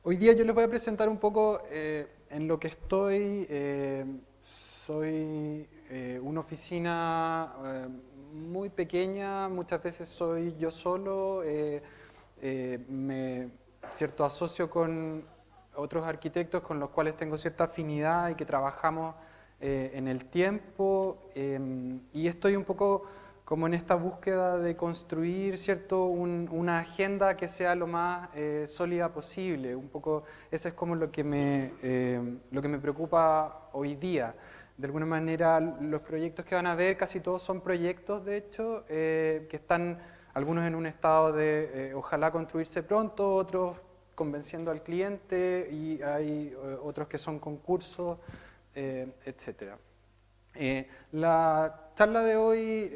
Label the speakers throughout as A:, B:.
A: Hoy día yo les voy a presentar un poco en lo que estoy. Soy una oficina muy pequeña, muchas veces soy yo solo, me asocio con otros arquitectos con los cuales tengo cierta afinidad y que trabajamos en el tiempo, y estoy un poco como en esta búsqueda de construir, ¿cierto?, una agenda que sea lo más sólida posible. Un poco, eso es como lo que me preocupa hoy día. De alguna manera, los proyectos que van a ver, casi todos son proyectos, de hecho, que están algunos en un estado de ojalá construirse pronto, otros convenciendo al cliente, y hay otros que son concursos, etcétera. La charla de hoy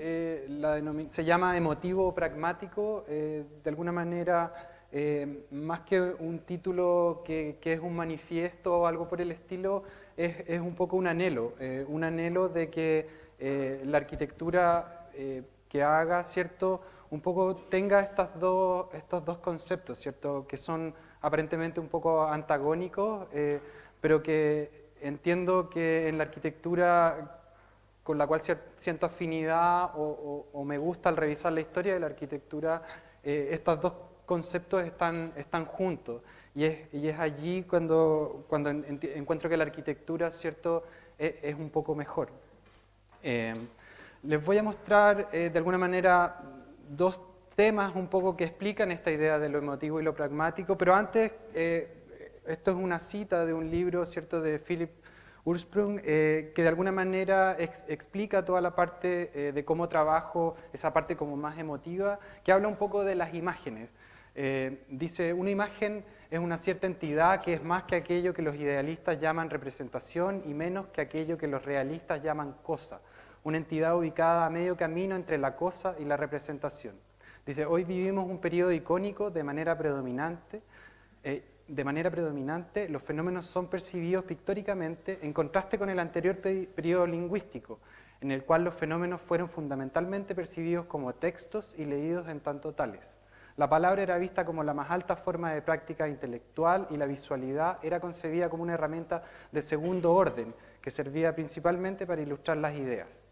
A: se llama Emotivo Pragmático. De alguna manera, más que un título que es un manifiesto o algo por el estilo, es un poco un anhelo de que la arquitectura que haga, ¿cierto?, un poco tenga estos dos conceptos, ¿cierto?, que son aparentemente un poco antagónicos, pero que entiendo que en la arquitectura con la cual siento afinidad o me gusta al revisar la historia de la arquitectura, estos dos conceptos están juntos. Y es allí cuando encuentro que la arquitectura, ¿cierto?, es un poco mejor. Eh, Les voy a mostrar de alguna manera dos temas un poco que explican esta idea de lo emotivo y lo pragmático, pero antes, esto es una cita de un libro, ¿cierto?, de Philip Ursprung, que de alguna manera explica toda la parte de cómo trabajo, esa parte como más emotiva, que habla un poco de las imágenes. Dice, una imagen es una cierta entidad que es más que aquello que los idealistas llaman representación y menos que aquello que los realistas llaman cosa. Una entidad ubicada a medio camino entre la cosa y la representación. Dice, hoy vivimos un periodo icónico de manera predominante. Los fenómenos son percibidos pictóricamente en contraste con el anterior periodo lingüístico, en el cual los fenómenos fueron fundamentalmente percibidos como textos y leídos en tanto tales. La palabra era vista como la más alta forma de práctica intelectual y la visualidad era concebida como una herramienta de segundo orden que servía principalmente para ilustrar las ideas.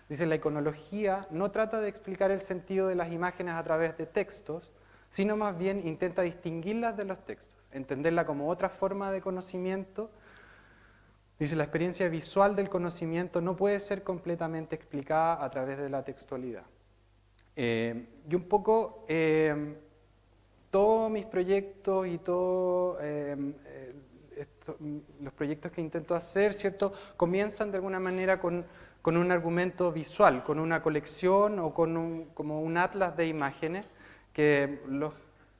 A: Dice, la iconología no trata de explicar el sentido de las imágenes a través de textos, sino más bien intenta distinguirlas de los textos, entenderla como otra forma de conocimiento. Dice, la experiencia visual del conocimiento no puede ser completamente explicada a través de la textualidad. Y un poco, todos mis proyectos y todos los proyectos que intento hacer, ¿cierto?, comienzan de alguna manera con un argumento visual, con una colección o como un atlas de imágenes que los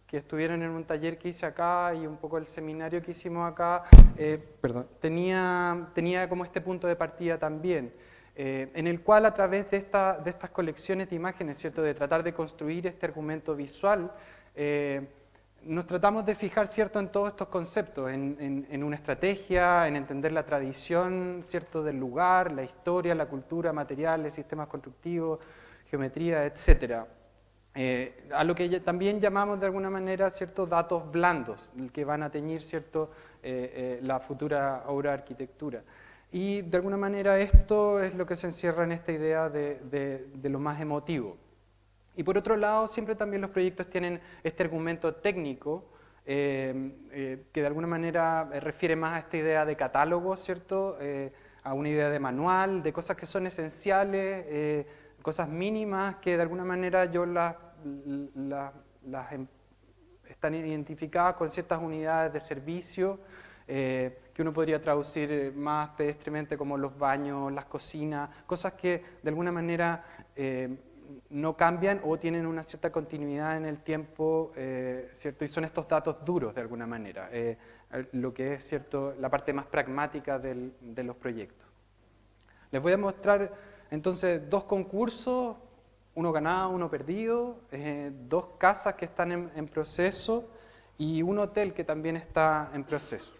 A: que estuvieron en un taller que hice acá y un poco el seminario que hicimos acá, tenía como este punto de partida también, en el cual a través de estas colecciones de imágenes, ¿cierto?, de tratar de construir este argumento visual, nos tratamos de fijar, ¿cierto?, en todos estos conceptos, en una estrategia, en entender la tradición, ¿cierto?, del lugar, la historia, la cultura, materiales, sistemas constructivos, geometría, etc. A lo que también llamamos de alguna manera, ¿cierto?, datos blandos, que van a teñir, ¿cierto?, la futura obra de arquitectura. Y de alguna manera esto es lo que se encierra en esta idea de lo más emotivo. Y por otro lado, siempre también los proyectos tienen este argumento técnico, que de alguna manera refiere más a esta idea de catálogo, ¿cierto?, a una idea de manual, de cosas que son esenciales, cosas mínimas que de alguna manera yo están identificadas con ciertas unidades de servicio, que uno podría traducir más pedestremente como los baños, las cocinas, cosas que de alguna manera no cambian o tienen una cierta continuidad en el tiempo, ¿cierto? Y son estos datos duros de alguna manera, lo que es, ¿cierto?, la parte más pragmática de los proyectos. Les voy a mostrar entonces dos concursos, uno ganado, uno perdido, dos casas que están en proceso y un hotel que también está en proceso.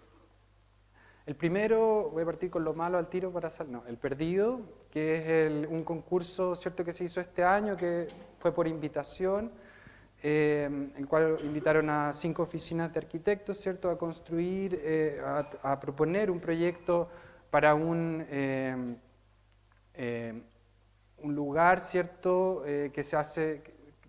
A: El primero, voy a partir con lo malo al tiro para hacer, no, el perdido, que es un concurso, ¿cierto?, que se hizo este año, que fue por invitación, el cual invitaron a 5 oficinas de arquitectos, ¿cierto?, a construir, a proponer un proyecto para un lugar, ¿cierto?, que se hace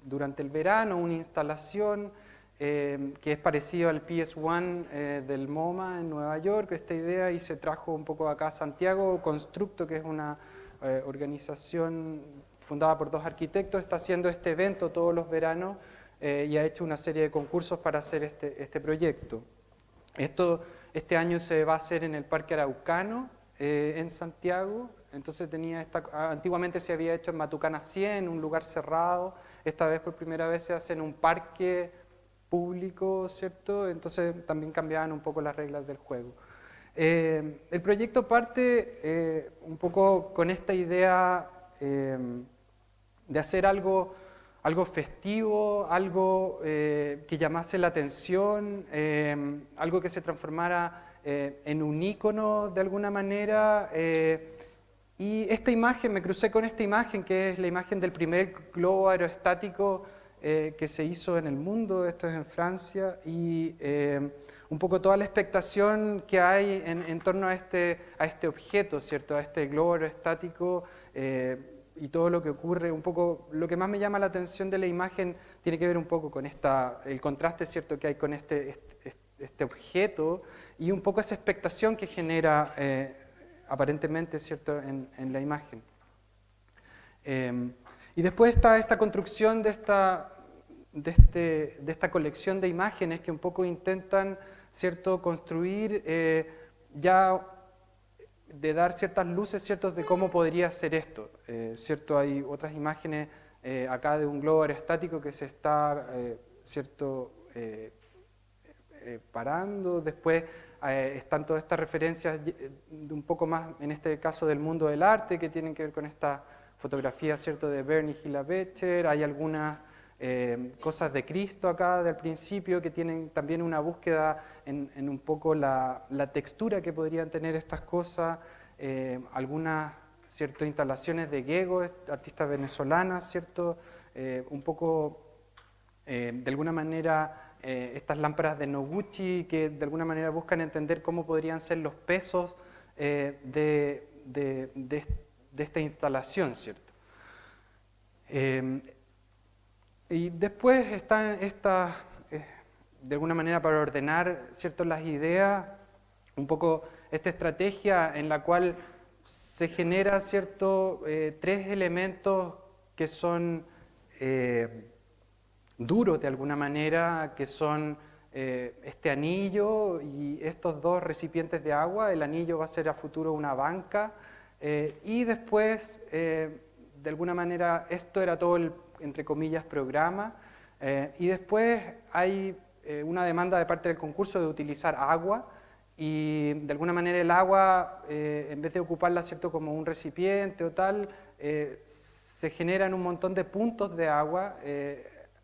A: durante el verano, una instalación que es parecido al PS1 del MoMA en Nueva York, esta idea, y se trajo un poco acá a Santiago. Constructo, que es una organización fundada por 2 arquitectos, está haciendo este evento todos los veranos y ha hecho una serie de concursos para hacer este proyecto. Este año se va a hacer en el Parque Araucano, en Santiago. Entonces antiguamente se había hecho en Matucana 100, un lugar cerrado. Esta vez por primera vez se hace en un parque público, ¿cierto? Entonces también cambiaban un poco las reglas del juego. El proyecto parte un poco con esta idea de hacer algo festivo, algo que llamase la atención, algo que se transformara en un ícono de alguna manera. Y esta imagen, me crucé con esta imagen, que es la imagen del primer globo aerostático que se hizo en el mundo. Esto es en Francia, y un poco toda la expectación que hay en torno a este objeto, ¿cierto?, a este globo aerostático, y todo lo que ocurre. Un poco lo que más me llama la atención de la imagen tiene que ver un poco con el contraste, ¿cierto?, que hay con este objeto, y un poco esa expectación que genera aparentemente, ¿cierto?, en la imagen. Y después está esta construcción de esta colección de imágenes que un poco intentan, ¿cierto?, construir ya de dar ciertas luces, ¿cierto?, de cómo podría ser esto, ¿cierto? Hay otras imágenes acá de un globo aerostático que se está, ¿cierto?, parando. Después están todas estas referencias de un poco más, en este caso, del mundo del arte, que tienen que ver con esta fotografía, ¿cierto?, de Bernie Hilla-Becher. Hay algunas cosas de Cristo acá del principio que tienen también una búsqueda en un poco la textura que podrían tener estas cosas. Algunas, ¿cierto?, instalaciones de Gego, artistas venezolanas, ¿cierto?, un poco de alguna manera estas lámparas de Noguchi, que de alguna manera buscan entender cómo podrían ser los pesos de esta instalación, ¿cierto? Y después están estas, de alguna manera para ordenar, ¿cierto?, las ideas, un poco esta estrategia en la cual se genera, ¿cierto?, 3 elementos que son duros de alguna manera, que son este anillo y estos 2 recipientes de agua. El anillo va a ser a futuro una banca, y después, de alguna manera, esto era todo el, entre comillas, programa, y después hay una demanda de parte del concurso de utilizar agua, y de alguna manera el agua, en vez de ocuparla, ¿cierto?, como un recipiente o tal, se generan un montón de puntos de agua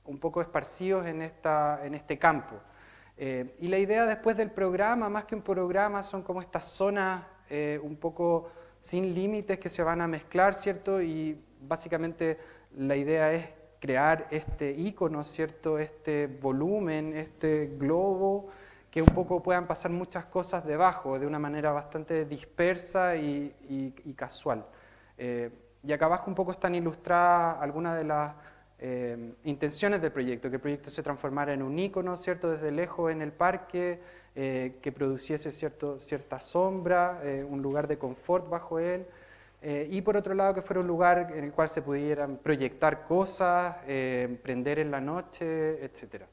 A: un poco esparcidos en este campo. Y la idea después del programa, más que un programa, son como estas zonas un poco sin límites que se van a mezclar, ¿cierto? Y básicamente la idea es crear este icono, ¿cierto?, este volumen, este globo, que un poco puedan pasar muchas cosas debajo, de una manera bastante dispersa y casual. Y acá abajo un poco están ilustradas algunas de las intenciones del proyecto, que el proyecto se transformara en un icono, ¿cierto?, desde lejos en el parque, que produciese cierta sombra, un lugar de confort bajo él, y por otro lado que fuera un lugar en el cual se pudieran proyectar cosas, prender en la noche, etc.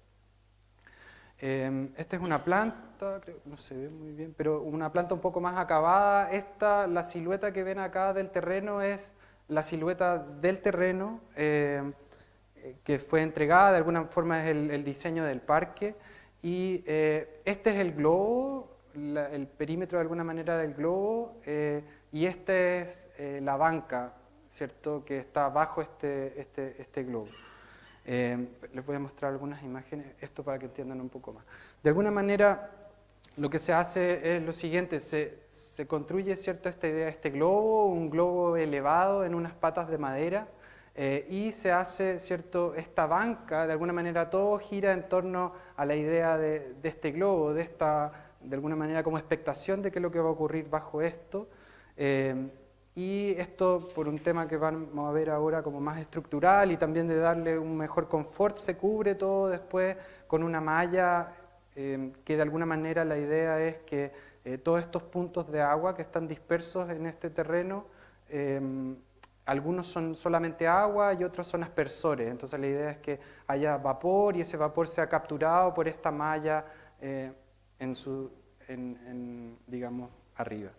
A: Esta es una planta, creo, no se ve muy bien, pero una planta un poco más acabada. La silueta que ven acá del terreno es la silueta del terreno, que fue entregada, de alguna forma es el diseño del parque, y este es el globo, el perímetro de alguna manera del globo, y esta es la banca, ¿cierto?, que está bajo este globo. Les voy a mostrar algunas imágenes, esto para que entiendan un poco más. De alguna manera, lo que se hace es lo siguiente: se construye, ¿cierto?, esta idea, este globo, un globo elevado en unas patas de madera, y se hace, ¿cierto?, esta banca, de alguna manera todo gira en torno a la idea de este globo, de alguna manera como expectación de qué es lo que va a ocurrir bajo esto. Y esto, por un tema que vamos a ver ahora como más estructural y también de darle un mejor confort, se cubre todo después con una malla que de alguna manera la idea es que todos estos puntos de agua que están dispersos en este terreno, algunos son solamente agua y otros son aspersores. Entonces la idea es que haya vapor y ese vapor sea capturado por esta malla digamos, arriba.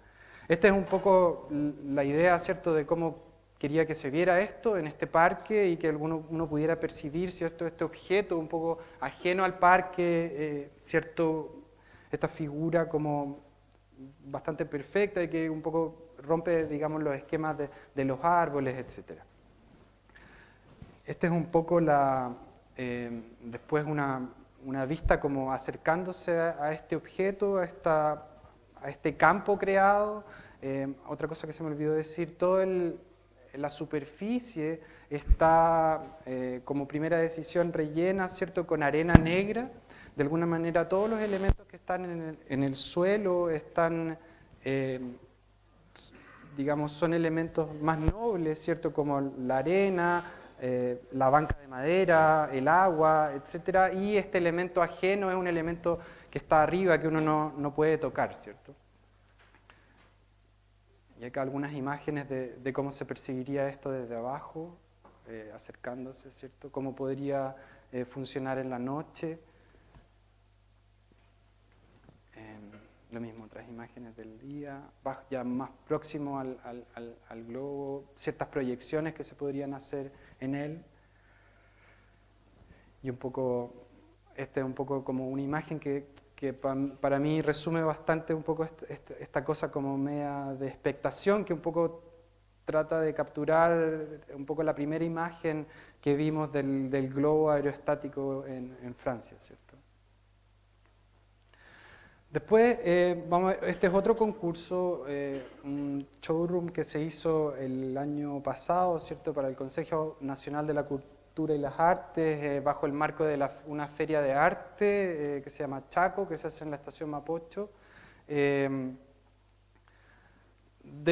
A: Esta es un poco la idea, ¿cierto?, de cómo quería que se viera esto en este parque y que uno pudiera percibir, ¿cierto?, este objeto un poco ajeno al parque, ¿cierto?, esta figura como bastante perfecta y que un poco rompe, digamos, los esquemas de los árboles, etc. Esta es un poco después una vista como acercándose a este objeto, a este campo creado. Otra cosa que se me olvidó decir, la superficie está como primera decisión rellena, ¿cierto?, con arena negra. De alguna manera todos los elementos que están en el suelo están, digamos, son elementos más nobles, ¿cierto?, como la arena, la banca de madera, el agua, etc. Y este elemento ajeno es un elemento que está arriba, que uno no puede tocar, ¿cierto? Y acá algunas imágenes de cómo se percibiría esto desde abajo, acercándose, ¿cierto? Cómo podría funcionar en la noche. Lo mismo, otras imágenes del día, ya más próximo al globo, ciertas proyecciones que se podrían hacer en él. Y un poco, este es un poco como una imagen que para mí resume bastante un poco esta cosa como media de expectación, que un poco trata de capturar un poco la primera imagen que vimos del globo aerostático en Francia, ¿cierto? Después, este es otro concurso, un showroom que se hizo el año pasado, ¿cierto?, para el Consejo Nacional de la Cultura y las Artes, bajo el marco de una feria de arte que se llama Chaco, que se hace en la estación Mapocho. De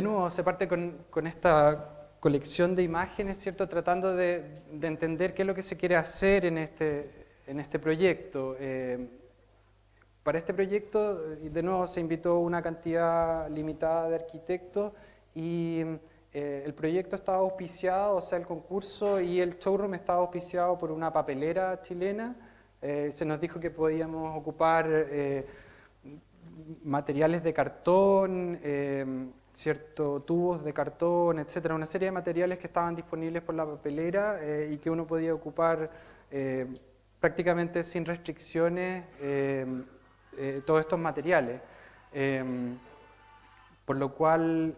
A: nuevo, se parte con esta colección de imágenes, ¿cierto?, tratando de entender qué es lo que se quiere hacer en este proyecto. Para este proyecto, de nuevo, se invitó una cantidad limitada de arquitectos y el proyecto estaba auspiciado, o sea, el concurso y el showroom estaba auspiciado por una papelera chilena. Se nos dijo que podíamos ocupar materiales de cartón, tubos de cartón, etcétera, una serie de materiales que estaban disponibles por la papelera y que uno podía ocupar prácticamente sin restricciones. Todos estos materiales, por lo cual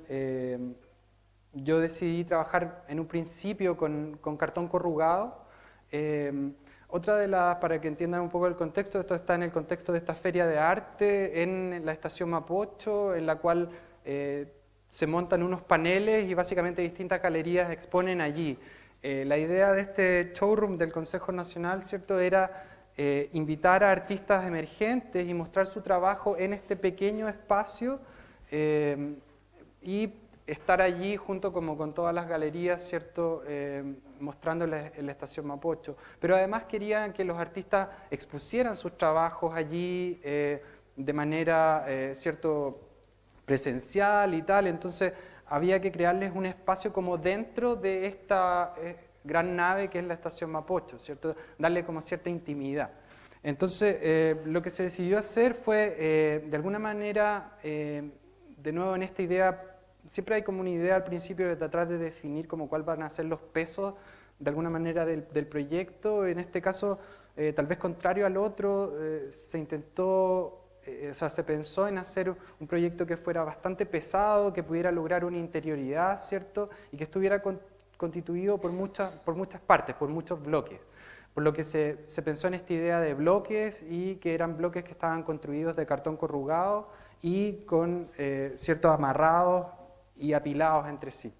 A: yo decidí trabajar en un principio con cartón corrugado. Otra de para que entiendan un poco el contexto, esto está en el contexto de esta feria de arte en la estación Mapocho, en la cual se montan unos paneles y básicamente distintas galerías exponen allí. La idea de este showroom del Consejo Nacional, ¿cierto?, era invitar a artistas emergentes y mostrar su trabajo en este pequeño espacio y estar allí junto como con todas las galerías, ¿cierto?, mostrándoles en la estación Mapocho. Pero además querían que los artistas expusieran sus trabajos allí de manera, ¿cierto?, presencial y tal. Entonces había que crearles un espacio como dentro de esta gran nave que es la estación Mapocho, ¿cierto? Darle como cierta intimidad. Entonces, lo que se decidió hacer fue, de alguna manera, de nuevo en esta idea, siempre hay como una idea al principio de tratar de definir como cuál van a ser los pesos, de alguna manera, del proyecto. En este caso, tal vez contrario al otro, se intentó, o sea, se pensó en hacer un proyecto que fuera bastante pesado, que pudiera lograr una interioridad, ¿cierto? Y que estuviera constituido por muchas partes, por muchos bloques. Por lo que se pensó en esta idea de bloques y que eran bloques que estaban construidos de cartón corrugado y con ciertos amarrados y apilados entre sí.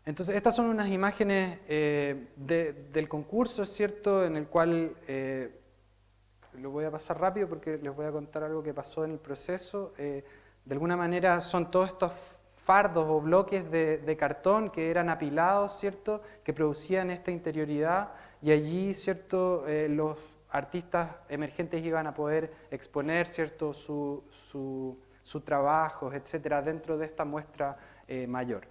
A: Entonces, estas son unas imágenes del concurso, es cierto, en el cual, lo voy a pasar rápido porque les voy a contar algo que pasó en el proceso. De alguna manera son todos estos fardos o bloques de cartón que eran apilados, ¿cierto?, que producían esta interioridad, y allí, ¿cierto?, los artistas emergentes iban a poder exponer, ¿cierto?, sus trabajos, etcétera, dentro de esta muestra mayor.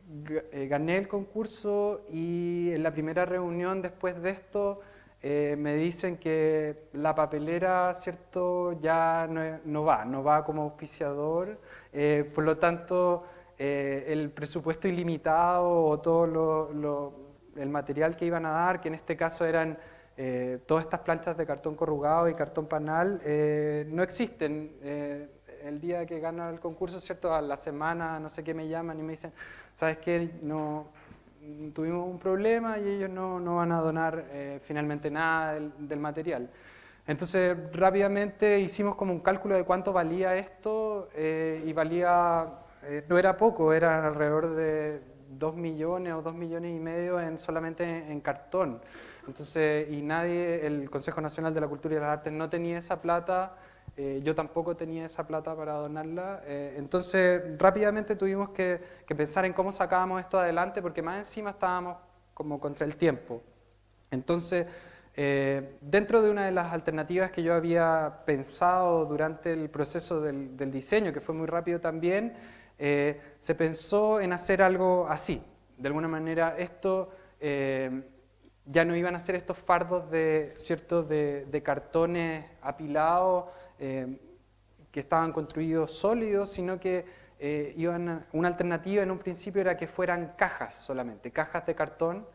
A: Gané el concurso y en la primera reunión después de esto me dicen que la papelera, ¿cierto?, ya no va como auspiciador, por lo tanto el presupuesto ilimitado o todo el material que iban a dar, que en este caso eran todas estas planchas de cartón corrugado y cartón panal, no existen. El día que gano el concurso, ¿cierto?, a la semana, no sé qué, me llaman y me dicen, ¿sabes qué? No, tuvimos un problema y ellos no van a donar finalmente nada del material. Entonces, rápidamente hicimos como un cálculo de cuánto valía esto y valía, no era poco, era alrededor de 2 millones o 2 millones y medio solamente en cartón. Entonces, y nadie, el Consejo Nacional de la Cultura y las Artes no tenía esa plata. Yo tampoco tenía esa plata para donarla, entonces rápidamente tuvimos que pensar en cómo sacábamos esto adelante, porque más encima estábamos como contra el tiempo. Entonces, dentro de una de las alternativas que yo había pensado durante el proceso del diseño, que fue muy rápido también, se pensó en hacer algo así. De alguna manera esto ya no iban a ser estos fardos de cartones apilados, que estaban construidos sólidos, sino que una alternativa en un principio era que fueran cajas solamente, cajas de cartón,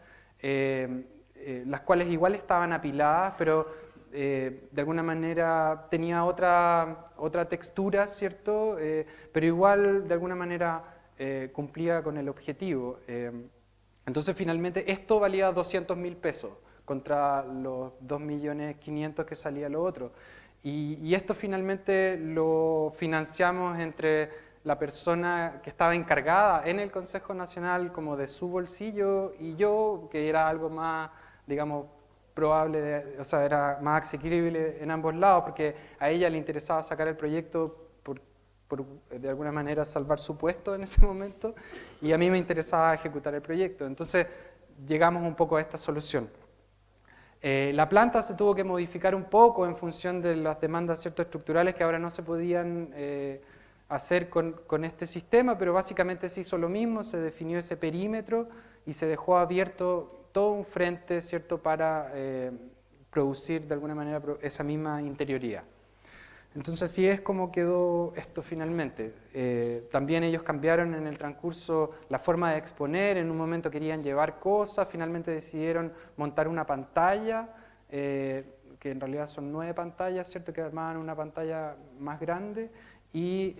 A: las cuales igual estaban apiladas, pero de alguna manera tenía otra textura, ¿cierto? Pero igual de alguna manera cumplía con el objetivo. Entonces finalmente esto valía 200.000 pesos contra los 2.500.000 que salía lo otro. Y esto finalmente lo financiamos entre la persona que estaba encargada en el Consejo Nacional como de su bolsillo y yo, que era algo más, digamos, probable, o sea, era más asequible en ambos lados, porque a ella le interesaba sacar el proyecto por de alguna manera salvar su puesto en ese momento, y a mí me interesaba ejecutar el proyecto. Entonces llegamos un poco a esta solución. La planta se tuvo que modificar un poco en función de las demandas, ¿cierto?, estructurales que ahora no se podían hacer con este sistema, pero básicamente se hizo lo mismo, se definió ese perímetro y se dejó abierto todo un frente, ¿cierto?, para producir de alguna manera esa misma interioridad. Entonces así es como quedó esto finalmente. También ellos cambiaron en el transcurso la forma de exponer, en un momento querían llevar cosas, finalmente decidieron montar una pantalla, que en realidad son 9 pantallas, ¿cierto?, que armaban una pantalla más grande, y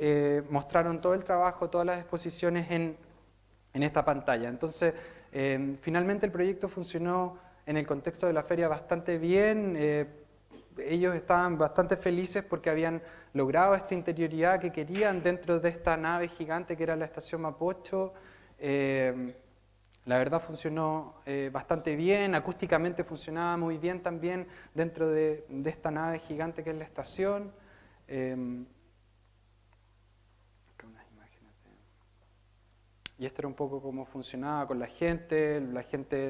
A: mostraron todo el trabajo, todas las exposiciones en esta pantalla. Entonces, finalmente el proyecto funcionó en el contexto de la feria bastante bien. Ellos estaban bastante felices porque habían logrado esta interioridad que querían dentro de esta nave gigante que era la estación Mapocho. La verdad funcionó bastante bien, acústicamente funcionaba muy bien también dentro de esta nave gigante que es la estación. Y esto era un poco cómo funcionaba con la gente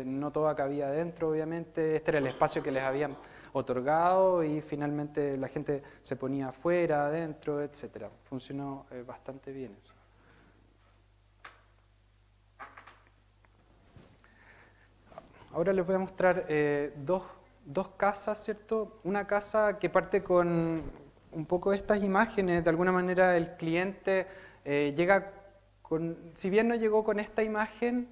A: no toda cabía adentro, obviamente, este era el espacio que les habían otorgado y finalmente la gente se ponía afuera, adentro, etc. Funcionó bastante bien eso. Ahora les voy a mostrar dos casas, ¿cierto? Una casa que parte con un poco estas imágenes, de alguna manera el cliente llega si bien no llegó con esta imagen,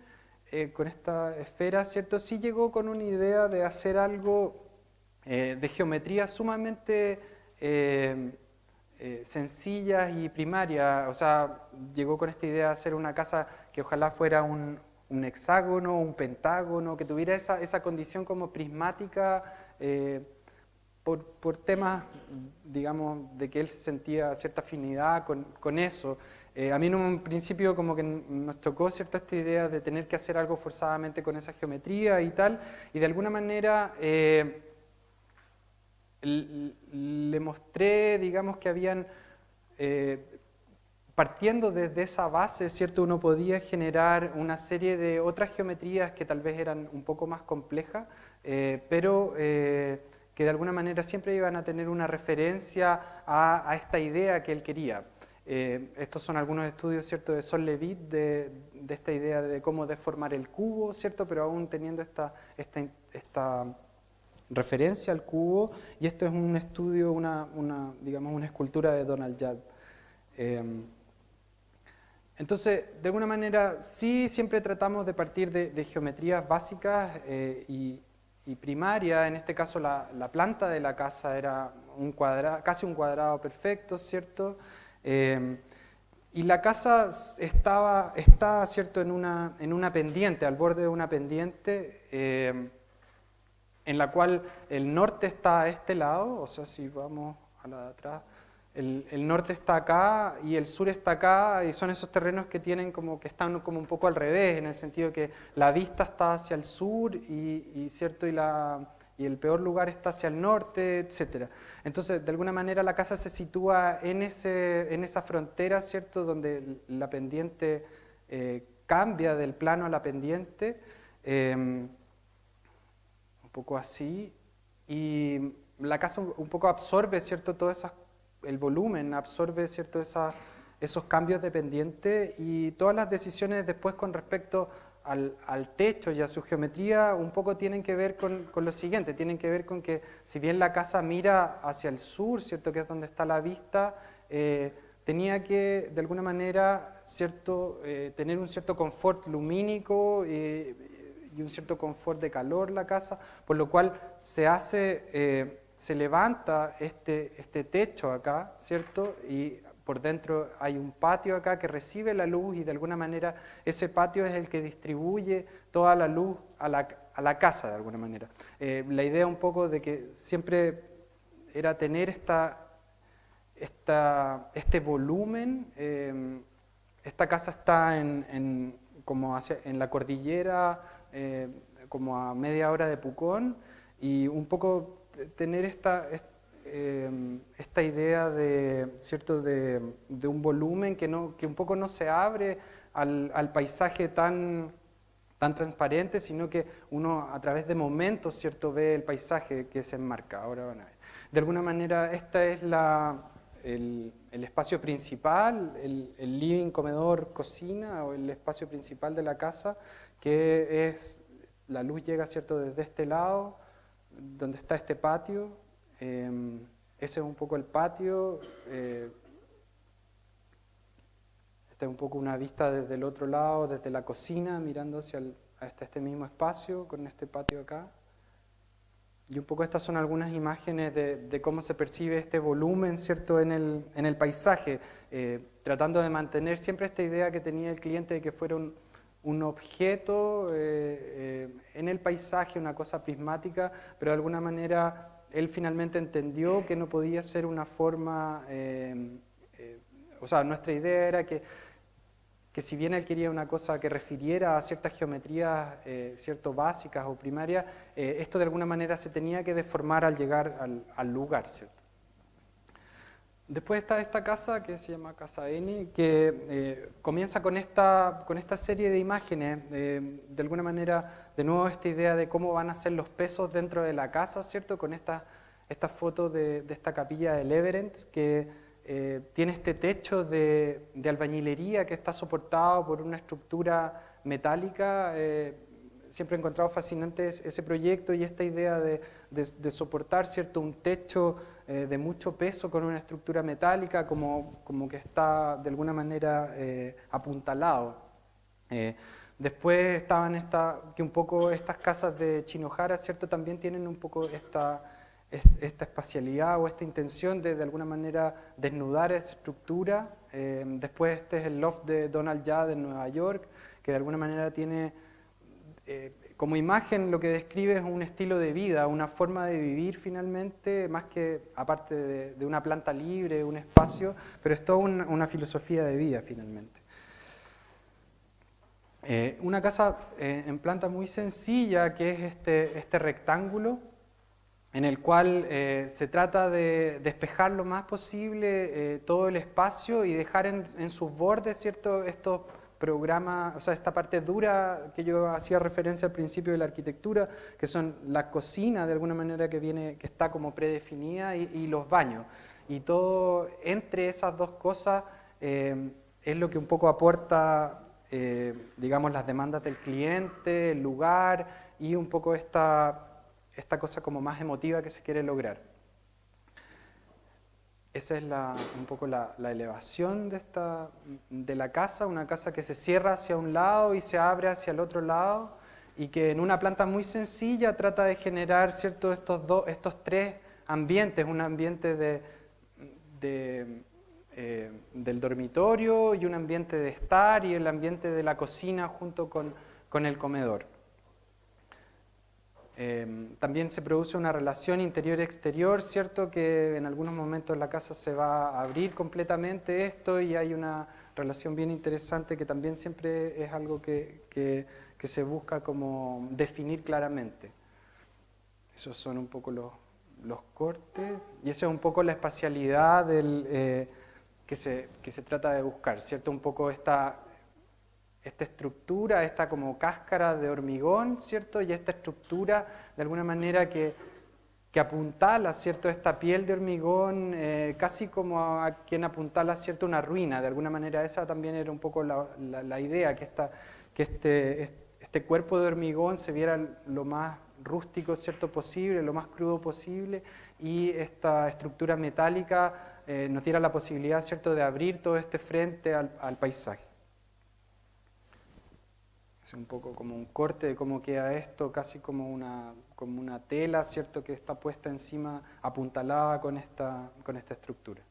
A: con esta esfera, ¿cierto?, sí llegó con una idea de hacer algo de geometría sumamente sencillas y primaria. O sea, llegó con esta idea de hacer una casa que ojalá fuera un hexágono, un pentágono, que tuviera esa condición como prismática, por temas, digamos, de que él sentía cierta afinidad con eso. A mí en un principio como que nos tocó, ¿cierto?, esta idea de tener que hacer algo forzadamente con esa geometría y tal, y de alguna manera le mostré, digamos, que habían, partiendo desde esa base, ¿cierto?, uno podía generar una serie de otras geometrías que tal vez eran un poco más complejas, pero que de alguna manera siempre iban a tener una referencia a esta idea que él quería. Estos son algunos estudios, ¿cierto?, de Sol Levitt, de esta idea de cómo deformar el cubo, ¿cierto?, pero aún teniendo esta referencia al cubo, y esto es un estudio, digamos, una escultura de Donald Judd. Entonces, de alguna manera, sí siempre tratamos de partir de geometrías básicas y primarias. En este caso, la planta de la casa era casi un cuadrado perfecto, ¿cierto? Y la casa está, ¿cierto?, en una pendiente, al borde de una pendiente, en la cual el norte está a este lado, o sea, si vamos a la de atrás, el norte está acá y el sur está acá, y son esos terrenos que están como un poco al revés, en el sentido que la vista está hacia el sur ¿cierto? Y el peor lugar está hacia el norte, etc. Entonces, de alguna manera la casa se sitúa en esa frontera, ¿cierto?, donde la pendiente cambia del plano a la pendiente, un poco así, y la casa un poco absorbe, ¿cierto?, el volumen, absorbe, ¿cierto?, esos cambios de pendiente, y todas las decisiones después con respecto al techo y a su geometría un poco tienen que ver con lo siguiente, tienen que ver con que si bien la casa mira hacia el sur, ¿cierto?, que es donde está la vista, tenía que de alguna manera, ¿cierto?, tener un cierto confort lumínico y un cierto confort de calor la casa, por lo cual se levanta este techo acá, ¿cierto?, y por dentro hay un patio acá que recibe la luz, y de alguna manera ese patio es el que distribuye toda la luz a la casa, de alguna manera. La idea un poco de que siempre era tener este volumen. Esta casa está como en la cordillera, como a media hora de Pucón, y un poco tener esta idea ¿cierto?, de un volumen que un poco no se abre al paisaje tan transparente, sino que uno a través de momentos, ¿cierto?, ve el paisaje que se enmarca. Ahora van a ver. De alguna manera, este es el espacio principal, el living, comedor, cocina, o el espacio principal de la casa, que la luz llega, ¿cierto?, desde este lado, donde está este patio. Ese es un poco el patio. Esta es un poco una vista desde el otro lado, desde la cocina, mirando hasta este mismo espacio, con este patio acá. Y un poco estas son algunas imágenes de cómo se percibe este volumen, ¿cierto?, en el paisaje, tratando de mantener siempre esta idea que tenía el cliente de que fuera un objeto en el paisaje, una cosa prismática, pero de alguna manera él finalmente entendió que no podía ser una forma, o sea, nuestra idea era que si bien él quería una cosa que refiriera a ciertas geometrías cierto, básicas o primarias, esto de alguna manera se tenía que deformar al llegar al lugar, ¿cierto? Después está esta casa que se llama Casa N, que comienza con esta serie de imágenes, de alguna manera, de nuevo esta idea de cómo van a ser los pesos dentro de la casa, ¿cierto? Con esta foto de esta capilla de Leverett, que tiene este techo de albañilería que está soportado por una estructura metálica. Siempre he encontrado fascinante ese proyecto y esta idea de soportar, ¿cierto?, un techo de mucho peso con una estructura metálica, como que está de alguna manera apuntalado. Después estaban que un poco estas casas de Shinohara, ¿cierto?, también tienen un poco esta espacialidad o esta intención de alguna manera desnudar esa estructura. Después este es el loft de Donald Judd en Nueva York, que de alguna manera tiene como imagen lo que describe es un estilo de vida, una forma de vivir finalmente, más que aparte de una planta libre, un espacio, pero es toda una filosofía de vida finalmente. Una casa en planta muy sencilla, que es este rectángulo, en el cual se trata de despejar lo más posible todo el espacio y dejar en sus bordes, ¿cierto?, estos programas, o sea, esta parte dura que yo hacía referencia al principio de la arquitectura, que son la cocina de alguna manera que está como predefinida y los baños. Y todo entre esas dos cosas es lo que un poco aporta, digamos, las demandas del cliente, el lugar y un poco esta cosa como más emotiva que se quiere lograr. Esa es un poco la elevación de la casa, una casa que se cierra hacia un lado y se abre hacia el otro lado, y que en una planta muy sencilla trata de generar, ¿cierto?, estos tres ambientes, un ambiente del dormitorio y un ambiente de estar y el ambiente de la cocina junto con el comedor. También se produce una relación interior-exterior, ¿cierto?, que en algunos momentos la casa se va a abrir completamente esto y hay una relación bien interesante que también siempre es algo que se busca como definir claramente. Esos son un poco los cortes y esa es un poco la espacialidad que se trata de buscar, ¿cierto? Un poco esta estructura, esta como cáscara de hormigón, ¿cierto? Y esta estructura, de alguna manera, que apuntala, ¿cierto?, esta piel de hormigón, casi como a quien apuntala, ¿cierto?, una ruina. De alguna manera esa también era un poco la idea, que este cuerpo de hormigón se viera lo más rústico, ¿cierto?, posible, lo más crudo posible, y esta estructura metálica nos diera la posibilidad, ¿cierto?, de abrir todo este frente al paisaje. Es un poco como un corte de cómo queda esto, casi como una tela, ¿cierto?, que está puesta encima, apuntalada con esta estructura.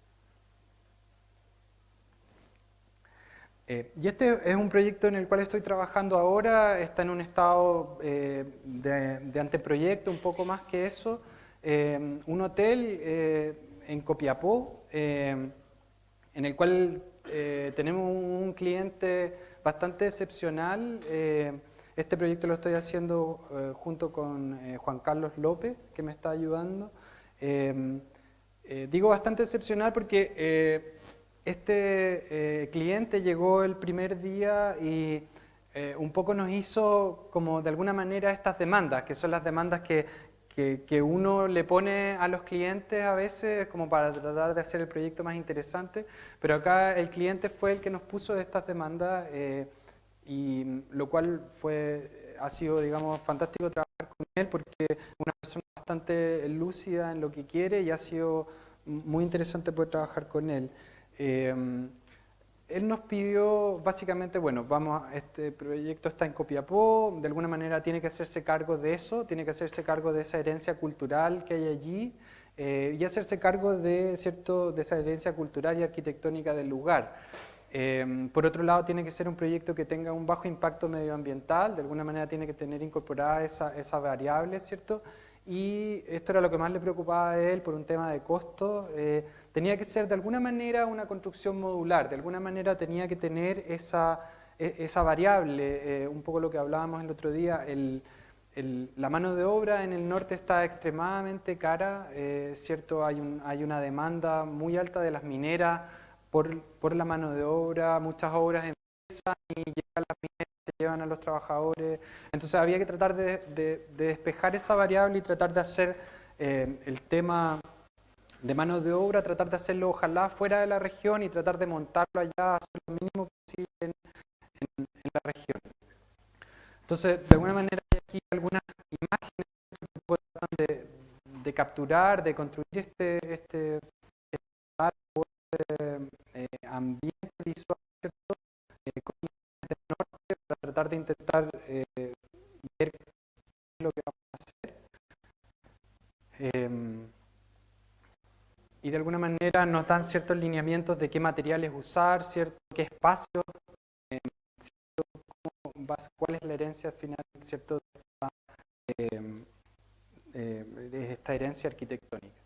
A: Y este es un proyecto en el cual estoy trabajando ahora, está en un estado de anteproyecto, un poco más que eso. Un hotel en Copiapó, en el cual tenemos un cliente bastante excepcional. Este proyecto lo estoy haciendo junto con Juan Carlos López, que me está ayudando. Digo bastante excepcional porque este cliente llegó el primer día y un poco nos hizo como de alguna manera estas demandas, que son las demandas que uno le pone a los clientes a veces como para tratar de hacer el proyecto más interesante, pero acá el cliente fue el que nos puso estas demandas y lo cual ha sido, digamos, fantástico trabajar con él porque es una persona bastante lúcida en lo que quiere y ha sido muy interesante poder trabajar con él. Él nos pidió básicamente, bueno, este proyecto está en Copiapó, de alguna manera tiene que hacerse cargo de eso, tiene que hacerse cargo de esa herencia cultural que hay allí y hacerse cargo de esa herencia cultural y arquitectónica del lugar. Por otro lado, tiene que ser un proyecto que tenga un bajo impacto medioambiental, de alguna manera tiene que tener incorporada esa variable, ¿cierto? Y esto era lo que más le preocupaba a él por un tema de costo. Tenía que ser de alguna manera una construcción modular, de alguna manera tenía que tener esa variable, un poco lo que hablábamos el otro día, la mano de obra en el norte está extremadamente cara, ¿cierto? Hay una demanda muy alta de las mineras por la mano de obra, muchas obras empiezan y llegan las mineras, se llevan a los trabajadores, entonces había que tratar de despejar esa variable y tratar de hacer el tema de mano de obra, tratar de hacerlo ojalá fuera de la región y tratar de montarlo allá, hacer lo mínimo posible en la región. Entonces, de alguna manera hay aquí algunas imágenes que puedan de capturar, de construir este ambiente visual, ¿cierto? Con imágenes del norte para tratar de intentar ver lo que vamos a hacer. Y de alguna manera nos dan ciertos lineamientos de qué materiales usar, ¿cierto? Qué espacios, cuál es la herencia final, ¿cierto? esta herencia arquitectónica.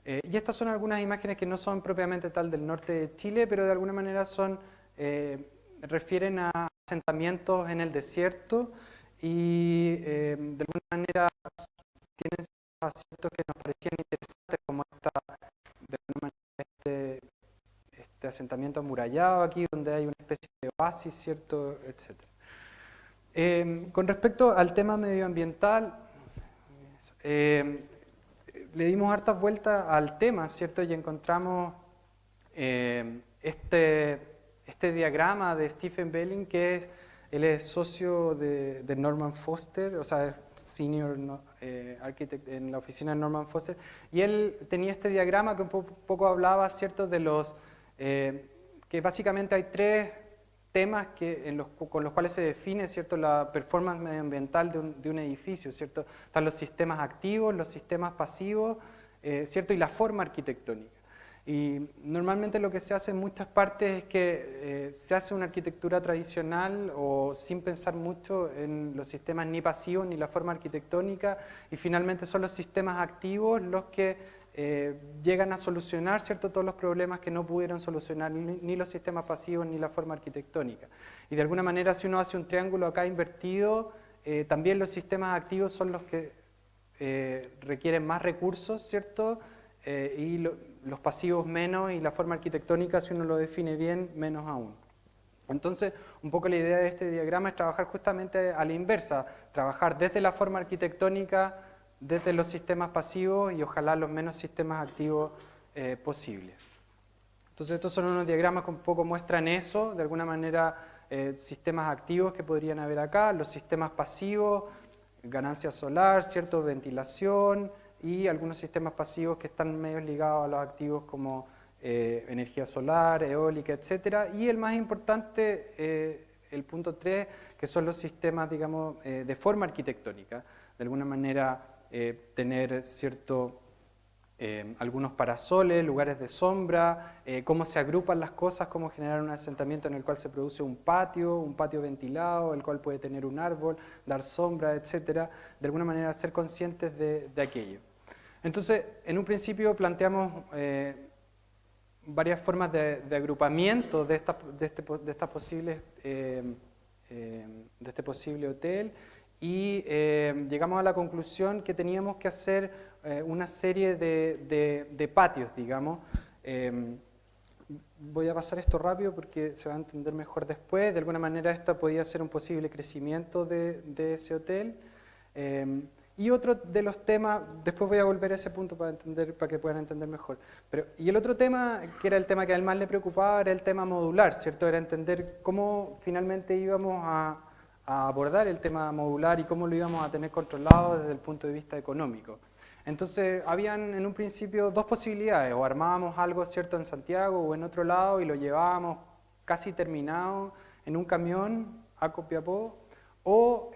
A: Y estas son algunas imágenes que no son propiamente tal del norte de Chile, pero de alguna manera refieren a asentamientos en el desierto y de alguna manera tienen aciertos que nos parecían interesantes, como de alguna manera este asentamiento amurallado aquí, donde hay una especie de oasis, ¿cierto?, etc. Con respecto al tema medioambiental, le dimos hartas vueltas al tema, ¿cierto?, y encontramos este diagrama de Stephen Belling, él es socio de Norman Foster, o sea, es senior architect en la oficina de Norman Foster, y él tenía este diagrama que un poco hablaba, ¿cierto?, de que básicamente hay tres temas con los cuales se define, ¿cierto?, la performance medioambiental de un edificio, ¿cierto? Están los sistemas activos, los sistemas pasivos, ¿cierto?, y la forma arquitectónica. Y normalmente lo que se hace en muchas partes es que se hace una arquitectura tradicional o sin pensar mucho en los sistemas ni pasivos ni la forma arquitectónica, y finalmente son los sistemas activos los que llegan a solucionar, ¿cierto?, todos los problemas que no pudieron solucionar ni los sistemas pasivos ni la forma arquitectónica. Y de alguna manera, si uno hace un triángulo acá invertido, también los sistemas activos son los que requieren más recursos, ¿cierto?, y los pasivos menos, y la forma arquitectónica, si uno lo define bien, menos aún. Entonces, un poco la idea de este diagrama es trabajar justamente a la inversa, trabajar desde la forma arquitectónica, desde los sistemas pasivos y ojalá los menos sistemas activos posibles. Entonces, estos son unos diagramas que un poco muestran eso, de alguna manera, sistemas activos que podrían haber acá, los sistemas pasivos, ganancia solar, ¿cierto?, ventilación, y algunos sistemas pasivos que están medio ligados a los activos como energía solar, eólica, etc. Y el más importante, el punto 3, que son los sistemas, digamos, de forma arquitectónica. De alguna manera, tener algunos parasoles, lugares de sombra, cómo se agrupan las cosas, cómo generar un asentamiento en el cual se produce un patio ventilado, el cual puede tener un árbol, dar sombra, etc. De alguna manera ser conscientes de aquello. Entonces, en un principio planteamos varias formas de agrupamiento de este posible hotel, y llegamos a la conclusión que teníamos que hacer una serie de patios, digamos. Voy a pasar esto rápido porque se va a entender mejor después. De alguna manera esto podía ser un posible crecimiento de ese hotel. Y otro de los temas, después voy a volver a ese punto para que puedan entender mejor. Y el otro tema, que era el tema que a él más le preocupaba, era el tema modular, ¿cierto? Era entender cómo finalmente íbamos a abordar el tema modular y cómo lo íbamos a tener controlado desde el punto de vista económico. Entonces, habían en un principio dos posibilidades: o armábamos algo, ¿cierto?, en Santiago o en otro lado y lo llevábamos casi terminado en un camión a Copiapó, o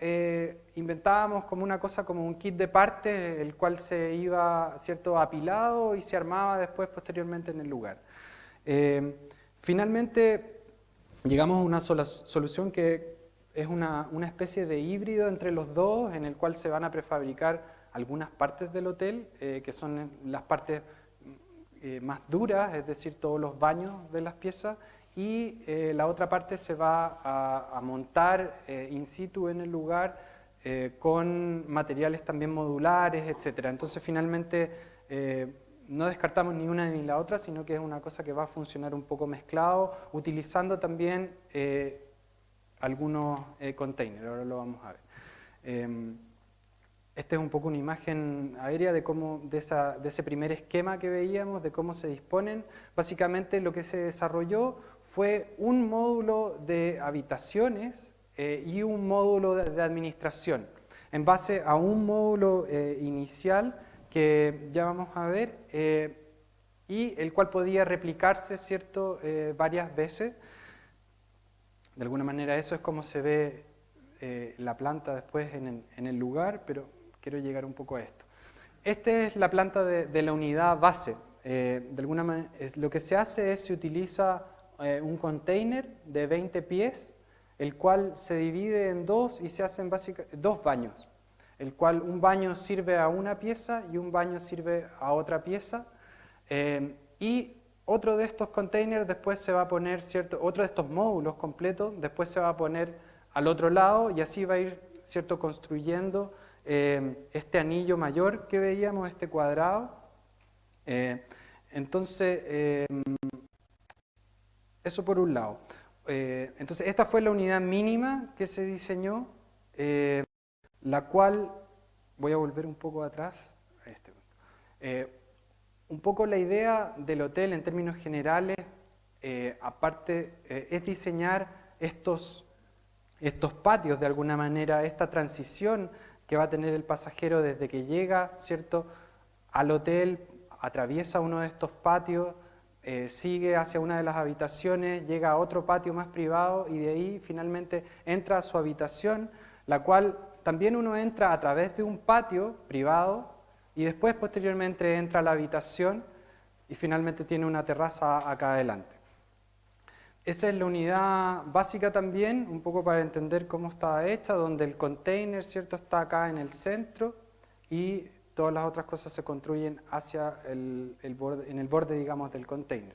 A: inventábamos como una cosa, como un kit de partes, el cual se iba, ¿cierto?, apilado y se armaba después posteriormente en el lugar. Finalmente llegamos a una solución que es una especie de híbrido entre los dos, en el cual se van a prefabricar algunas partes del hotel, que son las partes más duras, es decir, todos los baños de las piezas, y la otra parte se va a montar in situ en el lugar con materiales también modulares, etc. Entonces, finalmente, no descartamos ni una ni la otra, sino que es una cosa que va a funcionar un poco mezclado, utilizando también algunos containers. Ahora lo vamos a ver. Esta es un poco una imagen aérea de ese primer esquema que veíamos, de cómo se disponen. Básicamente lo que se desarrolló fue un módulo de habitaciones y un módulo de administración, en base a un módulo inicial que ya vamos a ver, y el cual podía replicarse, ¿cierto?, varias veces. De alguna manera eso es como se ve la planta después en el lugar, pero quiero llegar un poco a esto. Esta es la planta de la unidad base. De alguna manera, lo que se hace es se utiliza un container de 20 pies, el cual se divide en dos y se hacen básicamente dos baños. el cual un baño sirve a una pieza y un baño sirve a otra pieza. Y otro de estos containers después se va a poner, ¿cierto? Otro de estos módulos completos después se va a poner al otro lado y así va a ir, ¿cierto?, construyendo este anillo mayor que veíamos, este cuadrado. Entonces, eso por un lado. Entonces, esta fue la unidad mínima que se diseñó, la cual, voy a volver un poco atrás, un poco la idea del hotel en términos generales, aparte, es diseñar estos patios de alguna manera, esta transición que va a tener el pasajero desde que llega, ¿cierto?, al hotel, atraviesa uno de estos patios, sigue hacia una de las habitaciones, llega a otro patio más privado y de ahí finalmente entra a su habitación, la cual también uno entra a través de un patio privado y después posteriormente entra a la habitación y finalmente tiene una terraza acá adelante. Esa es la unidad básica también, un poco para entender cómo está hecha, donde el container, ¿cierto?, está acá en el centro y todas las otras cosas se construyen hacia en el borde, digamos, del container.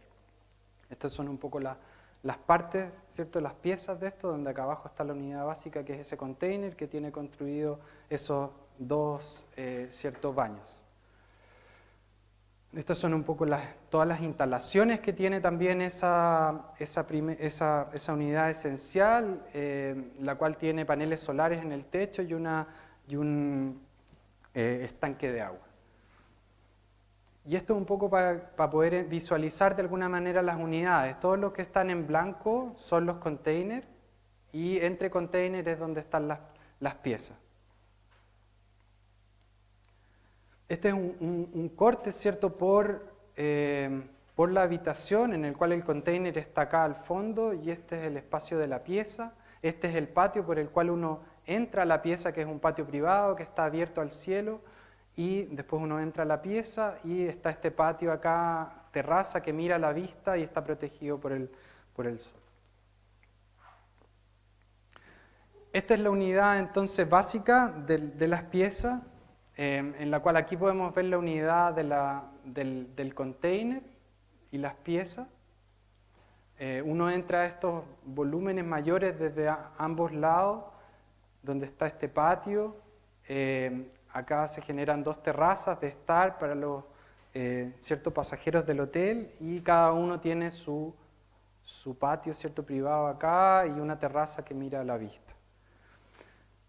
A: Estas son un poco las partes, ¿cierto?, las piezas de esto, donde acá abajo está la unidad básica, que es ese container que tiene construido esos dos ciertos baños. Estas son un poco todas las instalaciones que tiene también esa unidad esencial, la cual tiene paneles solares en el techo y un estanque de agua. Y esto es un poco para poder visualizar de alguna manera las unidades. Todos los que están en blanco son los containers y entre containers es donde están las piezas. Este es un corte, ¿cierto?, por la habitación, en el cual el container está acá al fondo y este es el espacio de la pieza. Este es el patio por el cual uno entra a la pieza, que es un patio privado que está abierto al cielo, y después uno entra a la pieza y está este patio acá, terraza, que mira la vista y está protegido por el sol. Esta es la unidad entonces básica de las piezas, en la cual aquí podemos ver la unidad del container y las piezas. Uno entra a estos volúmenes mayores desde ambos lados, donde está este patio. Acá se generan dos terrazas de estar para los ciertos pasajeros del hotel y cada uno tiene su patio, ¿cierto?, privado acá y una terraza que mira a la vista.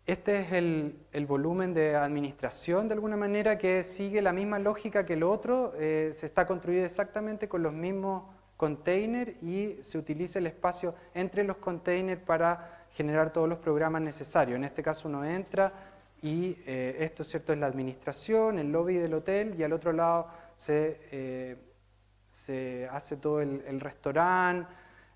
A: Este es el volumen de administración, de alguna manera, que sigue la misma lógica que el otro. Se está construido exactamente con los mismos containers y se utiliza el espacio entre los containers para generar todos los programas necesarios. En este caso uno entra y esto, ¿cierto?, es la administración, el lobby del hotel, y al otro lado se hace todo el restaurante.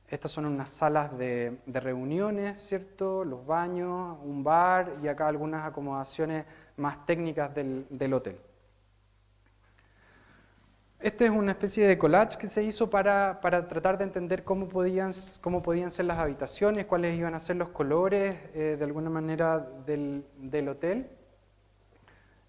A: Estas son unas salas de reuniones, ¿cierto?, los baños, un bar y acá algunas acomodaciones más técnicas del hotel. Este es una especie de collage que se hizo para tratar de entender cómo podían ser las habitaciones, cuáles iban a ser los colores, de alguna manera, del hotel.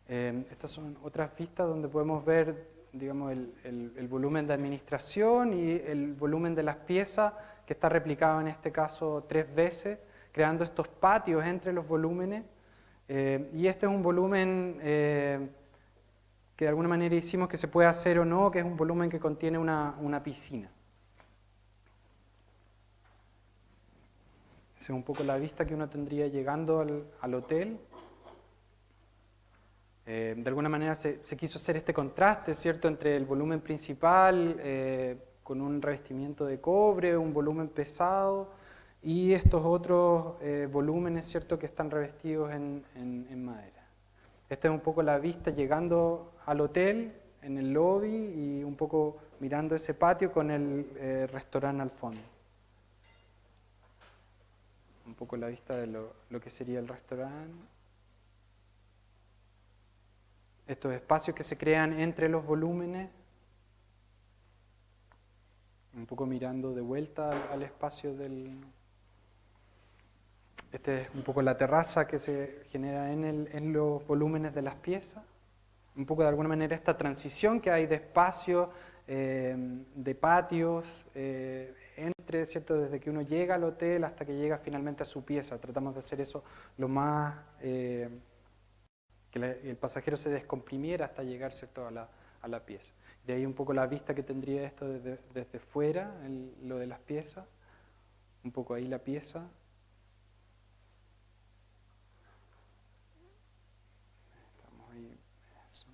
A: Estas son otras vistas donde podemos ver, digamos, el volumen de administración y el volumen de las piezas, que está replicado en este caso 3 veces, creando estos patios entre los volúmenes. Y este es un volumen que de alguna manera hicimos que se puede hacer o no, que es un volumen que contiene una piscina. Esa es un poco la vista que uno tendría llegando al hotel. De alguna manera se quiso hacer este contraste, ¿cierto?, entre el volumen principal con un revestimiento de cobre, un volumen pesado, y estos otros volúmenes, ¿cierto?, que están revestidos en madera. Esta es un poco la vista llegando al hotel, en el lobby, y un poco mirando ese patio con el restaurante al fondo. Un poco la vista de lo que sería el restaurante. Estos espacios que se crean entre los volúmenes. Un poco mirando de vuelta al espacio Esta es un poco la terraza que se genera en los volúmenes de las piezas. Un poco de alguna manera esta transición que hay de espacio, de patios, entre, ¿cierto? Desde que uno llega al hotel hasta que llega finalmente a su pieza. Tratamos de hacer eso lo más, que el pasajero se descomprimiera hasta llegar, ¿cierto? a la pieza. De ahí un poco la vista que tendría esto desde fuera, lo de las piezas. Un poco ahí la pieza. Estamos ahí. Eso.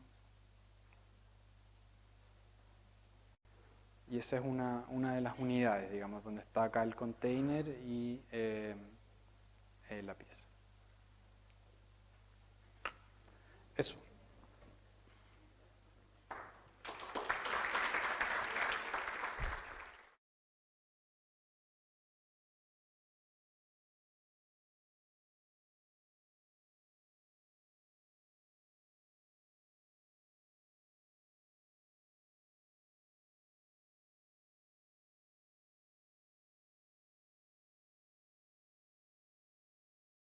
A: Y esa es una de las unidades, digamos, donde está acá el container y la pieza. Eso.